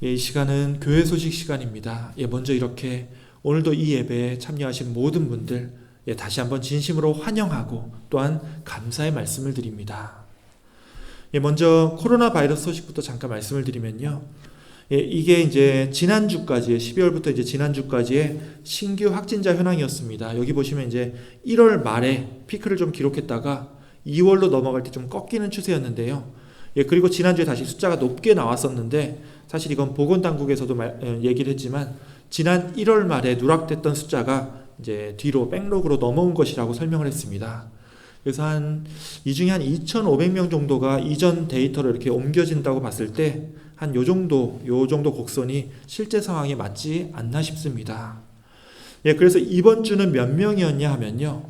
이 시간은 교회 소식 시간입니다. 먼저 이렇게 오늘도 이 예배에 참여하신 모든 분들 다시 한번 진심으로 환영하고 또한 감사의 말씀을 드립니다. 먼저 코로나 바이러스 소식부터 잠깐 말씀을 드리면요. 이게 이제 지난주까지 12월부터 이제 지난주까지의 신규 확진자 현황이었습니다. 여기 보시면 이제 1월 말에 피크를 좀 기록했다가 2월로 넘어갈 때 좀 꺾이는 추세였는데요. 그리고 지난주에 다시 숫자가 높게 나왔었는데 사실 이건 보건당국에서도 얘기를 했지만 지난 1월 말에 누락됐던 숫자가 이제 뒤로 백록으로 넘어온 것이라고 설명을 했습니다. 그래서 이 중에 한 2,500명 정도가 이전 데이터로 이렇게 옮겨진다고 봤을 때 한 요 정도 곡선이 실제 상황에 맞지 않나 싶습니다. 그래서 이번 주는 몇 명이었냐 하면요.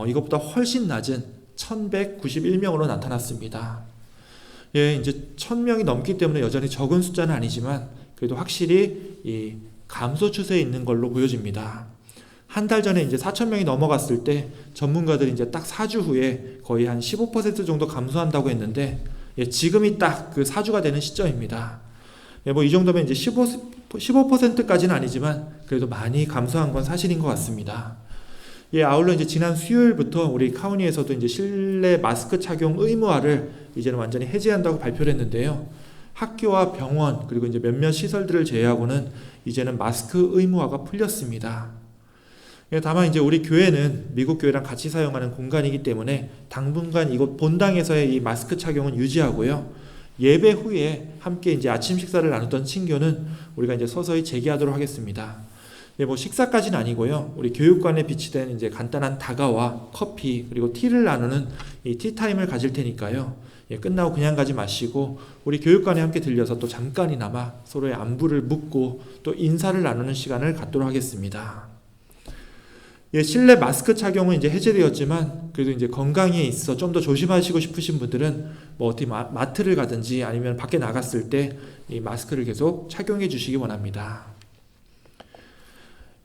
이것보다 훨씬 낮은 1,191명으로 나타났습니다. 이제 1,000명이 넘기 때문에 여전히 적은 숫자는 아니지만 그래도 확실히 이 감소 추세에 있는 걸로 보여집니다. 한 달 전에 이제 4,000명이 넘어갔을 때 전문가들이 이제 딱 4주 후에 거의 한 15% 정도 감소한다고 했는데 지금이 딱 그 4주가 되는 시점입니다. 뭐 이 정도면 이제 15%까지는 아니지만 그래도 많이 감소한 건 사실인 것 같습니다. 아울러 이제 지난 수요일부터 우리 카운티에서도 이제 실내 마스크 착용 의무화를 이제는 완전히 해제한다고 발표를 했는데요. 학교와 병원 그리고 이제 몇몇 시설들을 제외하고는 이제는 마스크 의무화가 풀렸습니다. 다만 이제 우리 교회는 미국 교회랑 같이 사용하는 공간이기 때문에 당분간 이곳 본당에서의 이 마스크 착용은 유지하고요. 예배 후에 함께 이제 아침 식사를 나누던 친교는 우리가 이제 서서히 재개하도록 하겠습니다. 뭐 식사까지는 아니고요. 우리 교육관에 비치된 이제 간단한 다가와 커피 그리고 티를 나누는 이 티타임을 가질 테니까요. 끝나고 그냥 가지 마시고 우리 교육관에 함께 들려서 또 잠깐이나마 서로의 안부를 묻고 또 인사를 나누는 시간을 갖도록 하겠습니다. 실내 마스크 착용은 이제 해제되었지만 그래도 이제 건강에 있어 좀 더 조심하시고 싶으신 분들은 뭐 어디 마트를 가든지 아니면 밖에 나갔을 때 이 마스크를 계속 착용해 주시기 원합니다.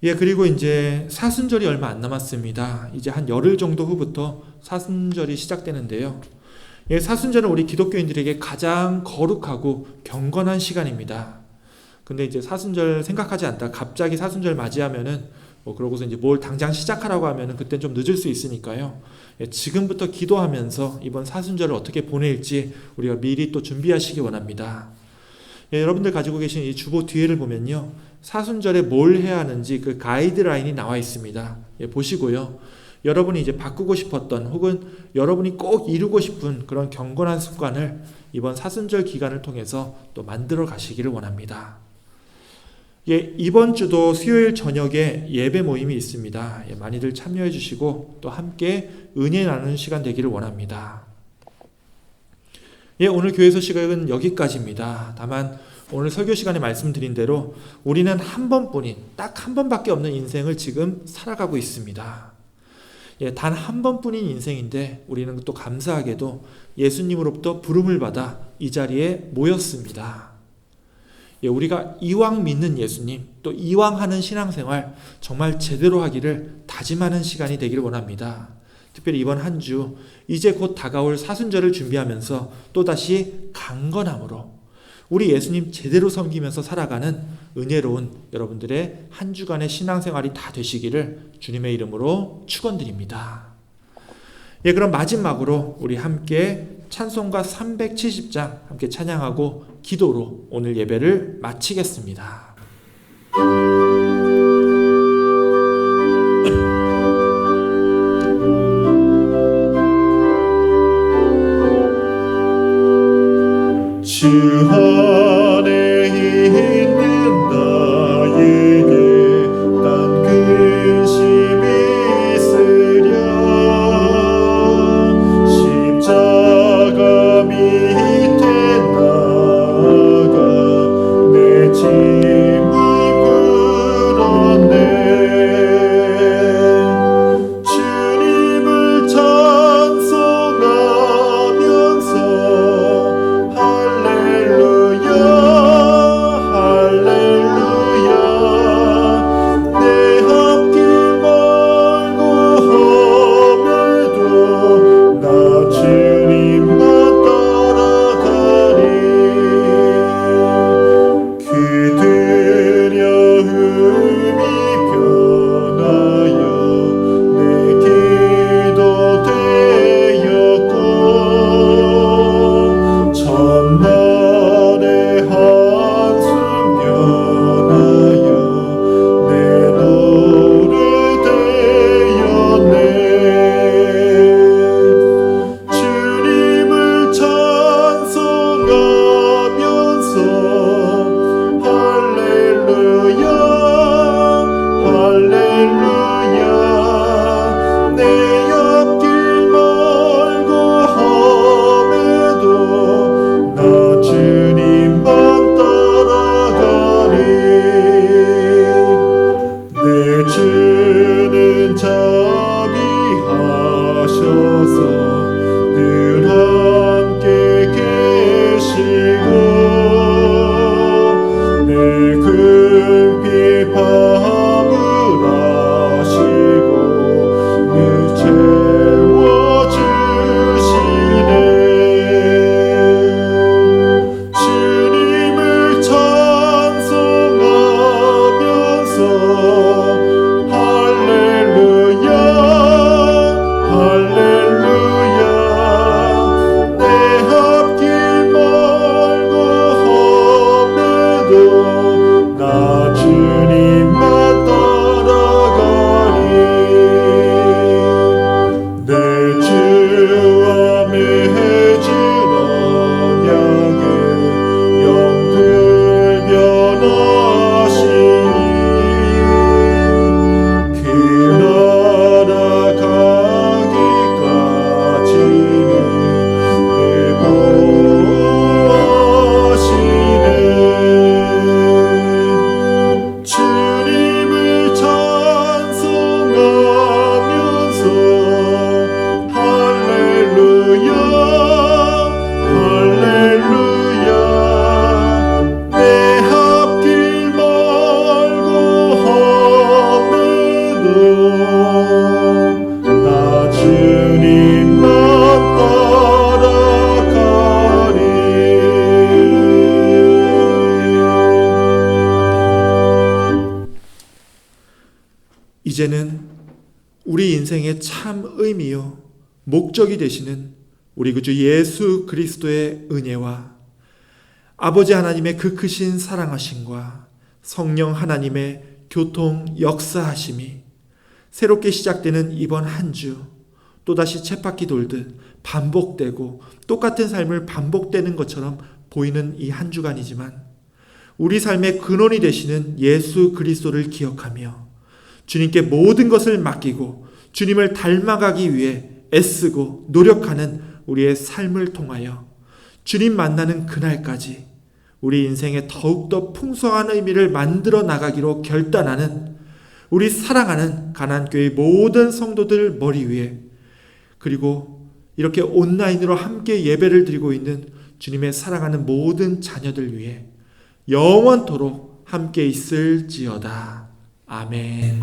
그리고 이제 사순절이 얼마 안 남았습니다. 이제 한 열흘 정도 후부터 사순절이 시작되는데요. 사순절은 우리 기독교인들에게 가장 거룩하고 경건한 시간입니다. 근데 이제 사순절 생각하지 않다 갑자기 사순절 맞이하면은 그러고서 이제 뭘 당장 시작하라고 하면은 그땐 좀 늦을 수 있으니까요. 지금부터 기도하면서 이번 사순절을 어떻게 보낼지 우리가 미리 또 준비하시기 원합니다. 여러분들 가지고 계신 이 주보 뒤에를 보면요. 사순절에 뭘 해야 하는지 그 가이드라인이 나와 있습니다. 보시고요. 여러분이 이제 바꾸고 싶었던 혹은 여러분이 꼭 이루고 싶은 그런 경건한 습관을 이번 사순절 기간을 통해서 또 만들어 가시기를 원합니다. 이번 주도 수요일 저녁에 예배 모임이 있습니다. 많이들 참여해 주시고 또 함께 은혜 나누는 시간 되기를 원합니다. 오늘 교회 소식은 여기까지입니다. 다만 오늘 설교 시간에 말씀드린 대로 우리는 한 번뿐인 딱 한 번밖에 없는 인생을 지금 살아가고 있습니다. 단 한 번뿐인 인생인데 우리는 또 감사하게도 예수님으로부터 부름을 받아 이 자리에 모였습니다. 우리가 이왕 믿는 예수님, 또 이왕 하는 신앙생활 정말 제대로 하기를 다짐하는 시간이 되기를 원합니다. 특별히 이번 한 주 이제 곧 다가올 사순절을 준비하면서 또다시 강건함으로 우리 예수님 제대로 섬기면서 살아가는 은혜로운 여러분들의 한 주간의 신앙생활이 다 되시기를 주님의 이름으로 축원드립니다. 그럼 마지막으로 우리 함께 찬송가 370장 함께 찬양하고 기도로 오늘 예배를 마치겠습니다. 주 안에 있는 나에게 딴 근심이 있으랴 십자가 밑에 나아가 내 짐을 풀었네 주님을 찬송하면서 할렐루야 할렐루야 내 앞길 멀고 험해도 나 주님만 따라가리 그 두려움이 변하여 내 기도 되었고 천날의 한숨 변하여 내 노래 되었네 주님을 찬송하면서 할렐루야 할렐루야 내 앞길 멀고 험해도 나 주님만 따라가리 내 주는 자비하셔서 늘 함께 계시고 내 금빛 밤을 아시고 늘 채워주시네 주님을 찬송하면서 할렐루야 할렐루야 내 앞길 멀고 험해도 나 주님만 따라가리 내 주와 맺은 언약에 영불 변하시니 그 나라 가기까지는 늘 보호하시네 주님을 찬송하면서 할렐루야 할렐루야 내 앞길 멀고 험해도 나 주님만 따라가리 이제는 우리 인생의 참 의미요 목적이 되시는 우리 구주 예수 그리스도의 은혜와 아버지 하나님의 그 크신 사랑하심과 성령 하나님의 교통 역사하심이 새롭게 시작되는 이번 한 주 또다시 쳇바퀴 돌듯 반복되고 똑같은 삶을 반복되는 것처럼 보이는 이 한 주간이지만 우리 삶의 근원이 되시는 예수 그리스도를 기억하며 주님께 모든 것을 맡기고 주님을 닮아가기 위해 애쓰고 노력하는 우리의 삶을 통하여 주님 만나는 그날까지 우리 인생에 더욱더 풍성한 의미를 만들어 나가기로 결단하는 우리 사랑하는 가나안교회 모든 성도들 머리 위에, 그리고 이렇게 온라인으로 함께 예배를 드리고 있는 주님의 사랑하는 모든 자녀들 위해 영원토록 함께 있을지어다. 아멘.